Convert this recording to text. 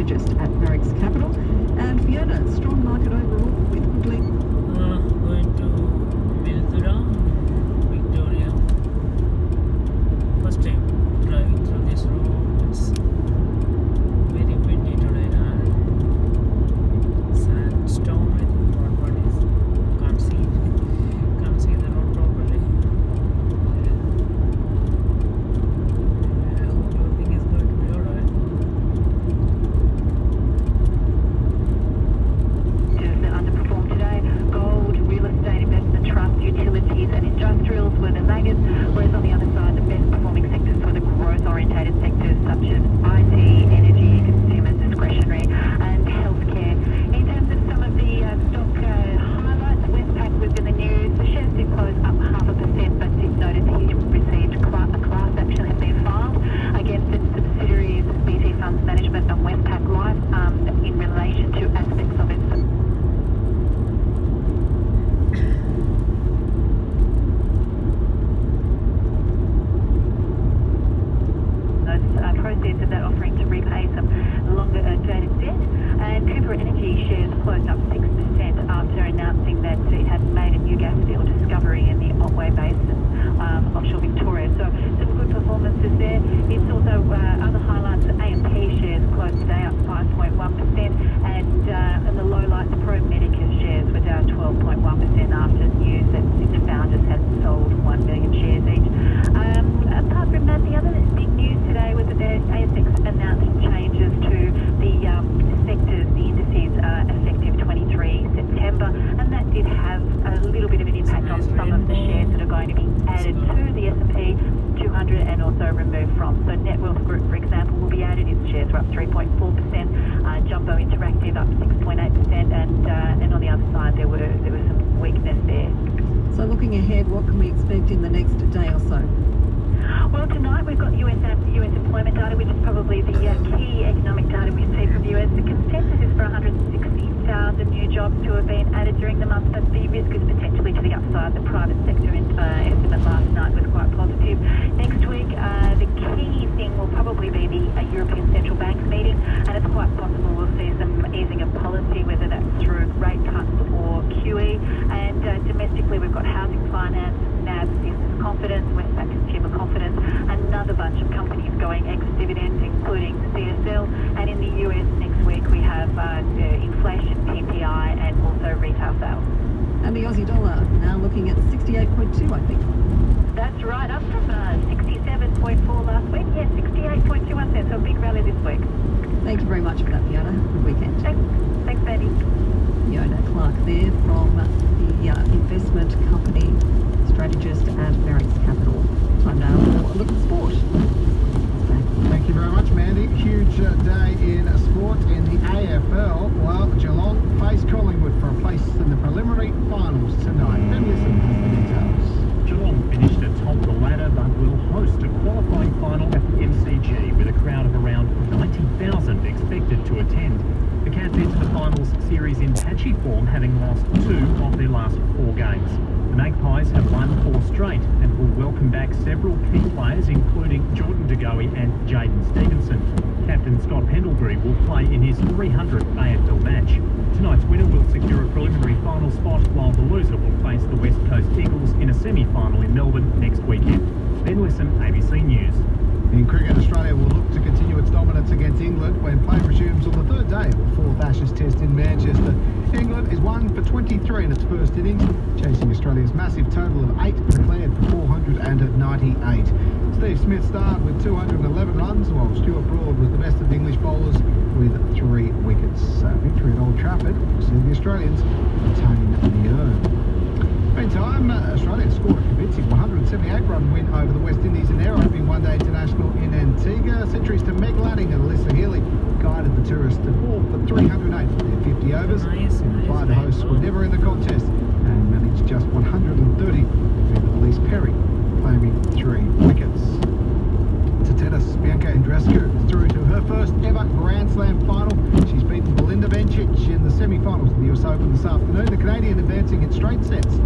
strategist at Merrick's Capital. And Fiona, strong market overall with Woodley. Going to Mildura, Victoria. First time driving through this road. It's very windy today and sandstone. I think what is can't see the road properly. I hope everything is going to be alright. That underperformed today. Gold, real estate investment trusts, utilities and industrials were the laggards, whereas on the other side the best performing sectors were the growth orientated sectors such as IT, energy, consumer discretionary and healthcare. In terms of some of the stock highlights, Westpac was in the news. The shares did close up 0.5%, but did notice he received a class action has been filed against its subsidiaries BT Funds Management and Westpac Life in relation to aspects of its proceeds of that offering to repay some longer dated debt. And Cooper Energy shares closed up 6% after announcing that it had made a new gas field discovery in the Otway Basin offshore Victoria. So some good performances there. It's also other highlights. AMP shares closed today up 5.1%, and the lowlights Pro Medicare shares were down 12.1% after news that its founders had sold 1 million shares each. Apart from that, the other big news today was that the ASX announced changes to the sectors, the indices effective 23 September, and that did have a little bit of an impact on some of the shares that are going to be added to the S&P 200 and also removed from. So Netwealth Group, for example, will be added. Its shares were up 3.4%, Jumbo Interactive up 6.8%, and on the other side there was some weakness there. So looking ahead, what can we expect in the next day or so? Well, tonight we've got US employment data, which is probably the key economic data we see from the US. The consensus is for 160,000 new jobs to have been added during the month, but the risk is potentially to the upside. The private sector estimate last night was quite positive. Next week, the key thing will probably be the European Central Bank's meeting, and it's quite possible we'll see some easing of policy, whether that's through rate cuts or QE. And domestically, we've got housing finance, NAB, business confidence, Westpac consumer confidence, another bunch of companies going ex-dividend, including CSL. And in the US next week, we have inflation, PPI, and also retail sales. And the Aussie dollar now looking at 68.2, I think. That's right, up from 67.4 last week. Yeah, 68.21 cents, so a big rally this week. Thank you very much for that, Fiona. Good weekend. Thanks, Andy. Fiona Clark there from the investment company strategist at Merrick's Capital. Time now for a look at sport. Thank you very much, Mandy. Huge day in sport in the AFL. Well, Geelong face Collingwood for a place in the preliminary finals tonight. Ben Wilson has the details. Geelong finished atop the ladder but will host a qualifying final at the MCG with a crowd of around 90,000 expected to attend. The Cats enter the finals series in patchy form, having lost 2 of their last 4 games. The Magpies have won 4 straight and will welcome back several key players, including Jordan De Goey and Jaden Stevenson. Captain Scott Pendlebury will play in his 300th AFL match. Tonight's winner will secure a preliminary final spot, while the loser will face the West Coast Eagles in a semi-final in Melbourne next weekend. Ben Wilson, ABC News. In cricket, Australia will look to continue its dominance against England when play resumes on the 3rd day of the 4th Ashes Test in Manchester. England is 1 for 23 in its first innings, chasing Australia's massive total of 8 declared for 498. Steve Smith starred with 211 runs, while Stuart Broad was the best of the English bowlers with 3 wickets. Victory at Old Trafford will see the Australians retain the urn. Meantime, Australia scored a convincing 178-run win over the West Indies in their opening one-day international in Antigua. Centuries to Meg Lanning and Alyssa Healy guided the tourists to 4 for 308 for their 50 overs. Imply the hosts were never in the contest and managed just 130, with Elise Perry claiming 3 wickets. To tennis, Bianca Andreescu is through to her first ever Grand Slam final. She's beaten Belinda Bencic in the semi-finals of the US Open this afternoon. The Canadian advancing in straight sets